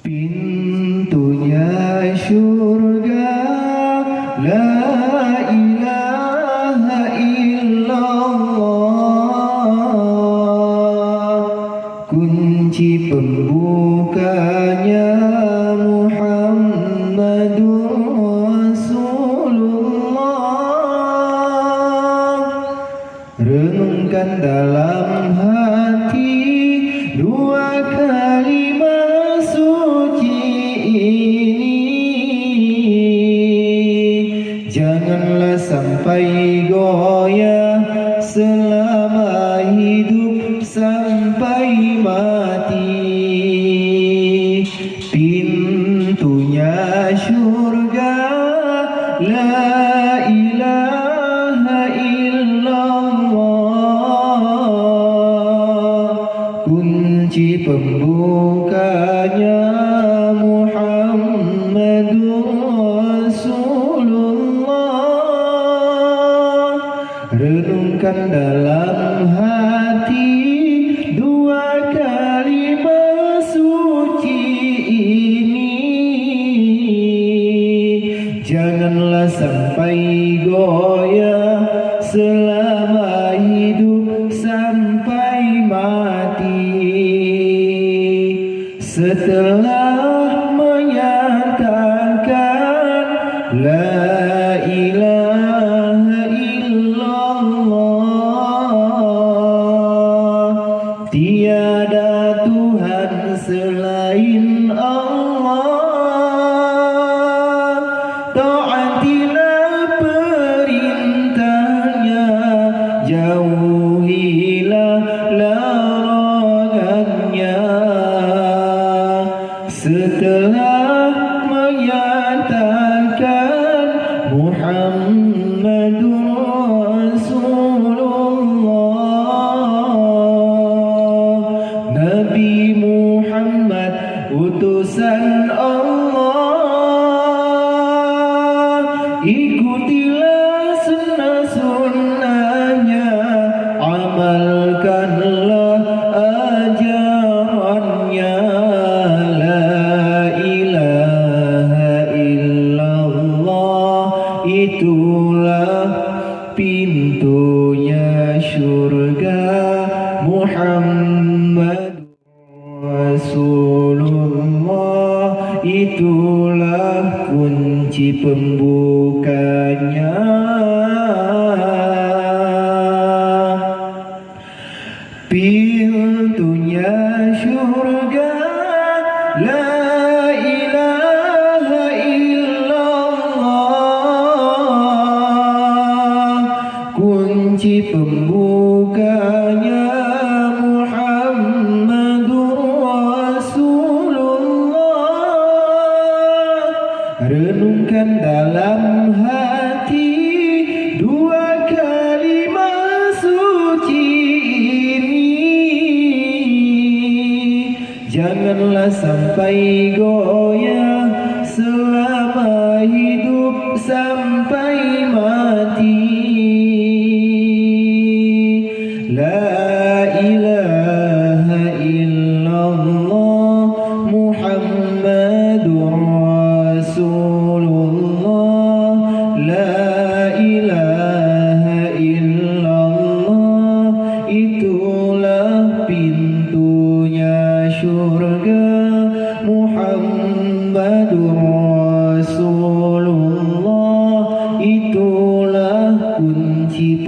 Pintunya syurga, la ilaha illallah. Kunci pembukanya Muhammadur Rasulullah. Renungkan dalam hati dua kalimat suci ini. Janganlah sampai goyah selama hidup sampai mati. Pintunya syurga, la ilaha illallah. Kunci pembukanya Muhammadur Rasulullah. Renungkan dalam hati dua kalimat suci ini. Janganlah sampai goyah selama hidup sampai mati. Setelah menyatakan la ilaha illallah, tiada Tuhan selain Allah, taatilah perintahnya, jauhilah larangannya. Setelah menyatakan Muhammadur Rasulullah, Nabi Muhammad utusan Allah, ikutilah sunnah-sunnahnya, amalkanlah ajarannya. Itulah pintunya syurga, Muhammad Rasulullah. Itulah kunci pembukanya. Pintunya syurga, la kunci pembukanya Muhammadur Rasulullah. Renungkan dalam hati dua kalimat suci ini. Janganlah sampai goyah selama hidup sampai mati. La ilaha illallah, Muhammadur Rasulullah. La ilaha illallah, itulah pintunya syurga, Muhammadur Rasulullah. Itulah kunci